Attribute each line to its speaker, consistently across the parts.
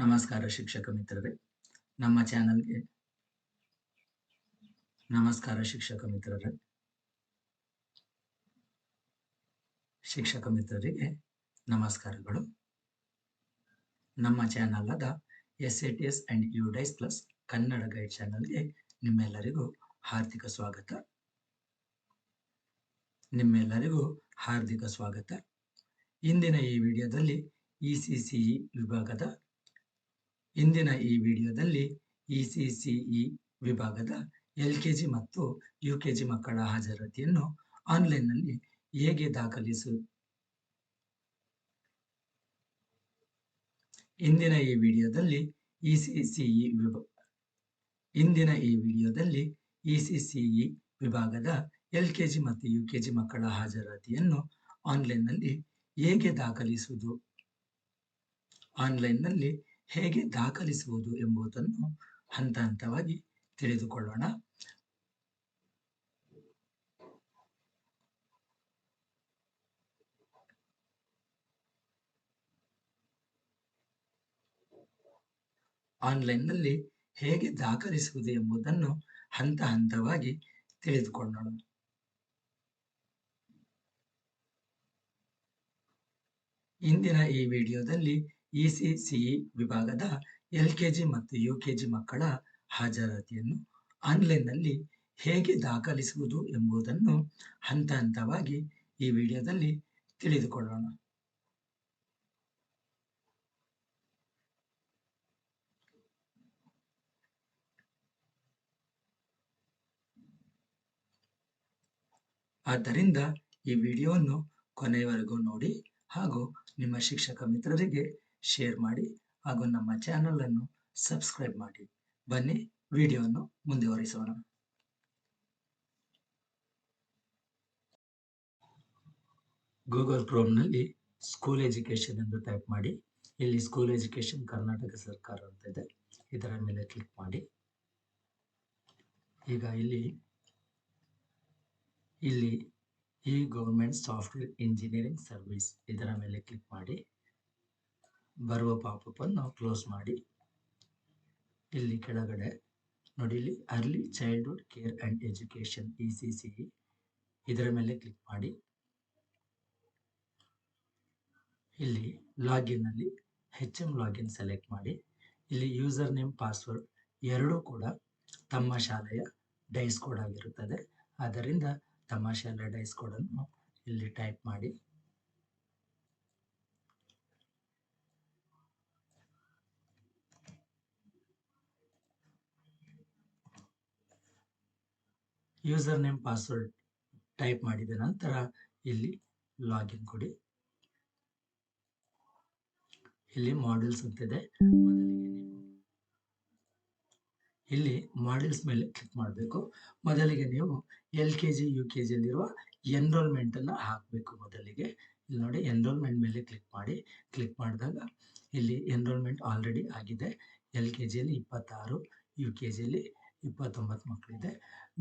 Speaker 1: ನಮಸ್ಕಾರ ಶಿಕ್ಷಕ ಮಿತ್ರರೇ, ನಮ್ಮ ಚಾನಲ್ಗೆ ನಮಸ್ಕಾರ ಶಿಕ್ಷಕ ಮಿತ್ರರಿಗೆ ನಮಸ್ಕಾರಗಳು. ನಮ್ಮ ಚಾನಲ್ ಆದ SATS and UDICE plus Kannada guide ಚಾನಲ್ಗೆ ನಿಮ್ಮೆಲ್ಲರಿಗೂ ಹಾರ್ದಿಕ ಸ್ವಾಗತ. ಇಂದಿನ ಈ ವಿಡಿಯೋದಲ್ಲಿ ECCE ವಿಭಾಗದ LKG ಮತ್ತು UKG ಮಕ್ಕಳ ಹಾಜರಾತಿಯನ್ನು ಆನ್ಲೈನ್ನಲ್ಲಿ ಹೇಗೆ ದಾಖಲಿಸುವುದು ಇಂದಿನ ಈ ವಿಡಿಯೋದಲ್ಲಿ ECCE ವಿಭಾಗದ LKG ಮತ್ತು UKG ಮಕ್ಕಳ ಹಾಜರಾತಿಯನ್ನು ಆನ್ಲೈನ್ನಲ್ಲಿ ಹೇಗೆ ದಾಖಲಿಸುವುದು ಎಂಬುದನ್ನು ಹಂತ ಹಂತವಾಗಿ ತಿಳಿದುಕೊಳ್ಳೋಣ. ಆನ್ಲೈನ್ನಲ್ಲಿ ಹೇಗೆ ದಾಖಲಿಸುವುದು ಎಂಬುದನ್ನು ಹಂತ ಹಂತವಾಗಿ ತಿಳಿದುಕೊಳ್ಳೋಣ. ಇಂದಿನ ಈ ವಿಡಿಯೋದಲ್ಲಿ ECCE ವಿಭಾಗದ LKG ಮತ್ತು UKG ಮಕ್ಕಳ ಹಾಜರಾತಿಯನ್ನು ಆನ್ಲೈನ್ನಲ್ಲಿ ಹೇಗೆ ದಾಖಲಿಸುವುದು ಎಂಬುದನ್ನು ಹಂತ ಹಂತವಾಗಿ ಈ ವಿಡಿಯೋದಲ್ಲಿ ತಿಳಿದುಕೊಳ್ಳೋಣ. ಆದ್ದರಿಂದ ಈ ವಿಡಿಯೋವನ್ನು ಕೊನೆಯವರೆಗೂ ನೋಡಿ ಹಾಗೂ ನಿಮ್ಮ ಶಿಕ್ಷಕ ಮಿತ್ರರಿಗೆ ಶೇರ್ ಮಾಡಿ ಹಾಗೂ ನಮ್ಮ ಚಾನೆಲ್ ಅನ್ನು ಸಬ್ಸ್ಕ್ರೈಬ್ ಮಾಡಿ. ಬನ್ನಿ ವಿಡಿಯೋವನ್ನು ಮುಂದುವರಿಸೋಣ. ಗೂಗಲ್ ಕ್ರೋಮ್ನಲ್ಲಿ ಸ್ಕೂಲ್ ಎಜುಕೇಶನ್ ಎಂದು ಟೈಪ್ ಮಾಡಿ. ಇಲ್ಲಿ ಸ್ಕೂಲ್ ಎಜುಕೇಶನ್ ಕರ್ನಾಟಕ ಸರ್ಕಾರ ಅಂತ ಇದೆ, ಇದರ ಮೇಲೆ ಕ್ಲಿಕ್ ಮಾಡಿ. ಈಗ ಇಲ್ಲಿ ಈ ಗವರ್ಮೆಂಟ್ ಸಾಫ್ಟ್ವೇರ್ ಇಂಜಿನಿಯರಿಂಗ್ ಸರ್ವಿಸ್ ಇದರ ಮೇಲೆ ಕ್ಲಿಕ್ ಮಾಡಿ. ಬರುವ ಪಾಪಪ್ ಅನ್ನು ಕ್ಲೋಸ್ ಮಾಡಿ. ಇಲ್ಲಿ ಕೆಳಗಡೆ ನೋಡಿ, ಇಲ್ಲಿ early childhood care and education ECCE ಇದರ ಮೇಲೆ ಕ್ಲಿಕ್ ಮಾಡಿ. ಇಲ್ಲಿ ಲಾಗಿನ್ ಅಲ್ಲಿ HM ಲಾಗಿನ್ ಸೆಲೆಕ್ಟ್ ಮಾಡಿ. ಇಲ್ಲಿ ಯೂಸರ್ ನೇಮ್ ಪಾಸ್ವರ್ಡ್ ಎರಡೂ ಕೂಡ ತಮ್ಮ ಶಾಲೆಯ ಡೈಸ್ ಕೋಡ್ ಆಗಿರುತ್ತದೆ. ಆದ್ದರಿಂದ ತಮ್ಮ ಶಾಲೆಯ ಡೈಸ್ ಕೋಡ್ ಅನ್ನು ಇಲ್ಲಿ ಟೈಪ್ ಮಾಡಿ. ಯೂಸರ್ ನೇಮ್ ಪಾಸ್ವರ್ಡ್ ಟೈಪ್ ಮಾಡಿದ ನಂತರ ಇಲ್ಲಿ ಲಾಗಿನ್ ಕೊಡಿ. ಇಲ್ಲಿ ಮಾಡ್ಯೂಲ್ಸ್ ಅಂತಿದೆ. ಇಲ್ಲಿ ಮಾಡ್ಯೂಲ್ಸ್ ಮೇಲೆ ಕ್ಲಿಕ್ ಮಾಡಬೇಕು. ಮೊದಲಿಗೆ ನೀವು LKG UKG ಅಲ್ಲಿರುವ ಎನ್ರೋಲ್ಮೆಂಟ್ ಅನ್ನು ಹಾಕಬೇಕು. ಮೊದಲಿಗೆ ಇಲ್ಲಿ ನೋಡಿ, ಎನ್ರೋಲ್ಮೆಂಟ್ ಮೇಲೆ ಕ್ಲಿಕ್ ಮಾಡಿ. ಕ್ಲಿಕ್ ಮಾಡಿದಾಗ ಇಲ್ಲಿ ಎನ್ರೋಲ್ಮೆಂಟ್ ಆಲ್ರೆಡಿ ಆಗಿದೆ. LKG ಅಲ್ಲಿ 26, UKG ಅಲ್ಲಿ 29 ಮಕ್ಕಳಿದೆ.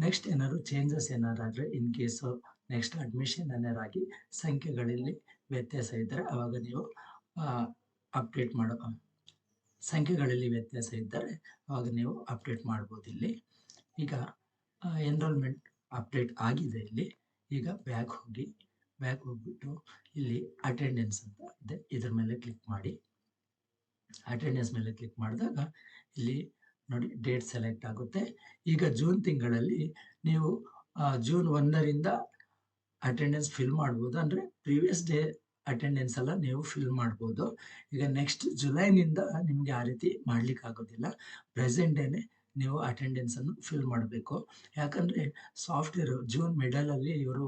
Speaker 1: ನೆಕ್ಸ್ಟ್ ಏನಾದ್ರು ಚೇಂಜಸ್ ಏನಾರಾದರೆ, ಇನ್ ಕೇಸ್ ನೆಕ್ಸ್ಟ್ ಅಡ್ಮಿಷನ್ ಏನಾರಾಗಿ ಸಂಖ್ಯೆಗಳಲ್ಲಿ ವ್ಯತ್ಯಾಸ ಇದ್ದರೆ ಅವಾಗ ನೀವು ಅವಾಗ ನೀವು ಅಪ್ಡೇಟ್ ಮಾಡ್ಬೋದು. ಇಲ್ಲಿ ಈಗ ಎನ್ರೋಲ್ಮೆಂಟ್ ಅಪ್ಡೇಟ್ ಆಗಿದೆ. ಇಲ್ಲಿ ಈಗ ಬ್ಯಾಕ್ ಹೋಗ್ಬಿಟ್ಟು ಇಲ್ಲಿ ಅಟೆಂಡೆನ್ಸ್ ಅಂತ ಇದೆ, ಇದ್ರ ಮೇಲೆ ಕ್ಲಿಕ್ ಮಾಡಿ. ಅಟೆಂಡೆನ್ಸ್ ಮೇಲೆ ಕ್ಲಿಕ್ ಮಾಡಿದಾಗ ಇಲ್ಲಿ ನೋಡಿ, ಡೇಟ್ ಸೆಲೆಕ್ಟ್ ಆಗುತ್ತೆ. ಈಗ ಜೂನ್ ತಿಂಗಳಲ್ಲಿ ನೀವು ಜೂನ್ 1ರಿಂದ ಅಟೆಂಡೆನ್ಸ್ ಫಿಲ್ ಮಾಡ್ಬೋದು. ಅಂದರೆ ಪ್ರೀವಿಯಸ್ ಡೇ ಅಟೆಂಡೆನ್ಸ್ ಎಲ್ಲ ನೀವು ಫಿಲ್ ಮಾಡ್ಬೋದು. ಈಗ ನೆಕ್ಸ್ಟ್ ಜುಲೈನಿಂದ ನಿಮಗೆ ಆ ರೀತಿ ಮಾಡ್ಲಿಕ್ಕೆ ಆಗೋದಿಲ್ಲ. ಪ್ರೆಸೆಂಟ್ ಡೇನೆ ನೀವು ಅಟೆಂಡೆನ್ಸ್ ಅನ್ನು ಫಿಲ್ ಮಾಡಬೇಕು. ಯಾಕಂದರೆ ಸಾಫ್ಟ್ವೇರ್ ಜೂನ್ ಮಿಡಲಲ್ಲಿ ಇವರು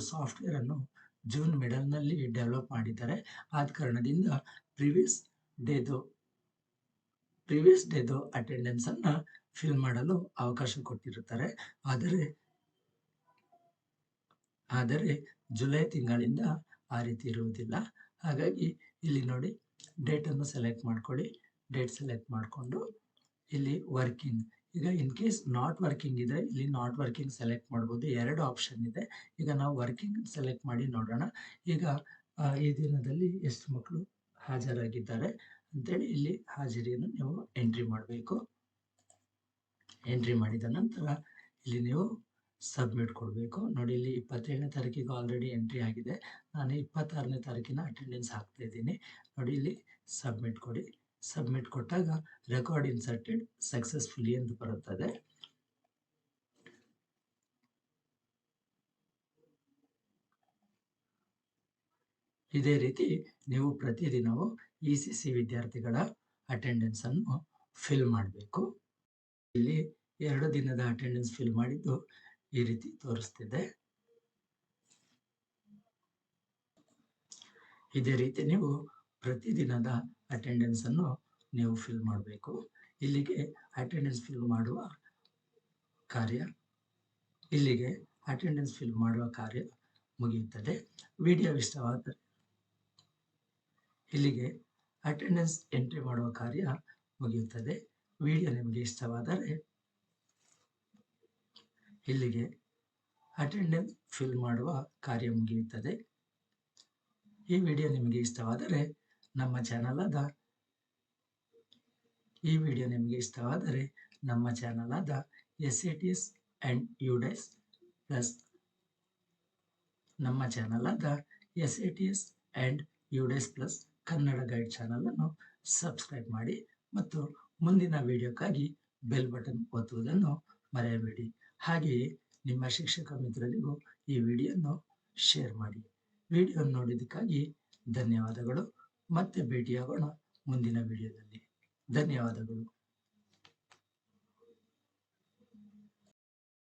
Speaker 1: ಸಾಫ್ಟ್ವೇರನ್ನು ಜೂನ್ ಮಿಡಲ್ನಲ್ಲಿ ಡೆವಲಪ್ ಮಾಡಿದ್ದಾರೆ. ಆದ ಕಾರಣದಿಂದ ಪ್ರೀವಿಯಸ್ ಡೇದು ಅಟೆಂಡೆನ್ಸ್ ಅನ್ನ ಫಿಲ್ ಮಾಡಲು ಅವಕಾಶ ಕೊಟ್ಟಿರುತ್ತಾರೆ. ಆದರೆ ಜುಲೈ ತಿಂಗಳಿಂದ ಆ ರೀತಿ ಇರುವುದಿಲ್ಲ. ಹಾಗಾಗಿ ಇಲ್ಲಿ ನೋಡಿ, ಡೇಟನ್ನು ಸೆಲೆಕ್ಟ್ ಮಾಡ್ಕೊಳ್ಳಿ. ಡೇಟ್ ಸೆಲೆಕ್ಟ್ ಮಾಡಿಕೊಂಡು ಇಲ್ಲಿ ವರ್ಕಿಂಗ್ ಈಗ ಇನ್ ಕೇಸ್ ನಾಟ್ ವರ್ಕಿಂಗ್ ಇದ್ರೆ ಇಲ್ಲಿ ನಾಟ್ ವರ್ಕಿಂಗ್ ಸೆಲೆಕ್ಟ್ ಮಾಡ್ಬೋದು. 2 ಆಪ್ಷನ್ ಇದೆ. ಈಗ ನಾವು ವರ್ಕಿಂಗ್ ಸೆಲೆಕ್ಟ್ ಮಾಡಿ ನೋಡೋಣ. ಈಗ ಈ ದಿನದಲ್ಲಿ ಎಷ್ಟು ಮಕ್ಕಳು ಹಾಜರಾಗಿದ್ದಾರೆ ಅಂತೇಳಿ ಇಲ್ಲಿ ಹಾಜರಿಯನ್ನು ನೀವು ಎಂಟ್ರಿ ಮಾಡಬೇಕು. ಎಂಟ್ರಿ ಮಾಡಿದ ನಂತರ ಇಲ್ಲಿ ನೀವು ಸಬ್ಮಿಟ್ ಕೊಡಬೇಕು. ನೋಡಿ ಇಲ್ಲಿ 27ನೇ ತಾರೀಕಿಗೆ ಆಲ್ರೆಡಿ ಎಂಟ್ರಿ ಆಗಿದೆ. ನಾನು 26ನೇ ತಾರೀಕಿನ ಅಟೆಂಡೆನ್ಸ್ ಹಾಕ್ತಾ ಇದ್ದೀನಿ. ನೋಡಿ ಇಲ್ಲಿ ಸಬ್ಮಿಟ್ ಕೊಡಿ. ಸಬ್ಮಿಟ್ ಕೊಟ್ಟಾಗ ರೆಕಾರ್ಡ್ ಇನ್ಸರ್ಟೆಡ್ ಸಕ್ಸಸ್ಫುಲಿ ಎಂದು ಬರುತ್ತದೆ. ಇದೇ ರೀತಿ ನೀವು ಪ್ರತಿದಿನವೂ ECC ವಿದ್ಯಾರ್ಥಿಗಳ ಅಟೆಂಡೆನ್ಸ್ ಅನ್ನು ಫಿಲ್ ಮಾಡಬೇಕು. ಇಲ್ಲಿ 2 ದಿನದ ಅಟೆಂಡೆನ್ಸ್ ಫಿಲ್ ಮಾಡಿದ್ದು ಈ ರೀತಿ ತೋರಿಸ್ತಿದೆ. ಇದೇ ರೀತಿ ನೀವು ಪ್ರತಿದಿನದ ಅಟೆಂಡೆನ್ಸ್ ಅನ್ನು ನೀವು ಫಿಲ್ ಮಾಡಬೇಕು. ಇಲ್ಲಿಗೆ ಅಟೆಂಡೆನ್ಸ್ ಫಿಲ್ ಮಾಡುವ ಕಾರ್ಯ ಮುಗಿಯುತ್ತದೆ. ವಿಡಿಯೋ ಇಷ್ಟವಾದರೆ ಇಲ್ಲಿಗೆ ಅಟೆಂಡೆನ್ಸ್ ಎಂಟ್ರಿ ಮಾಡುವ ಕಾರ್ಯ ಮುಗಿಯುತ್ತದೆ. ವಿಡಿಯೋ ನಿಮಗೆ ಇಷ್ಟವಾದರೆ ಇಲ್ಲಿಗೆ ಅಟೆಂಡೆನ್ಸ್ ಫಿಲ್ ಮಾಡುವ ಕಾರ್ಯ ಮುಗಿಯುತ್ತದೆ. ಈ ವಿಡಿಯೋ ನಿಮಗೆ ಇಷ್ಟವಾದರೆ ನಮ್ಮ ಚಾನಲ್ ಆದ SATS and UDAS ಪ್ಲಸ್ ನಮ್ಮ ಚಾನಲ್ ಆದ SATS and UDAS plus Kannada guide channel ಅನ್ನು ಸಬ್ಸ್ಕ್ರೈಬ್ ಮಾಡಿ ಮತ್ತು ಮುಂದಿನ ವಿಡಿಯೋಕ್ಕಾಗಿ ಬೆಲ್ ಬಟನ್ ಒತ್ತುವುದನ್ನು ಮರೆಯಬೇಡಿ. ಹಾಗೆಯೇ ನಿಮ್ಮ ಶಿಕ್ಷಕ ಮಿತ್ರರಿಗೂ ಈ ವಿಡಿಯೋವನ್ನು ಶೇರ್ ಮಾಡಿ. ವಿಡಿಯೋ ನೋಡಿದ್ದಕ್ಕಾಗಿ ಧನ್ಯವಾದಗಳು. ಮತ್ತೆ ಭೇಟಿಯಾಗೋಣ ಮುಂದಿನ ವಿಡಿಯೋದಲ್ಲಿ. ಧನ್ಯವಾದಗಳು.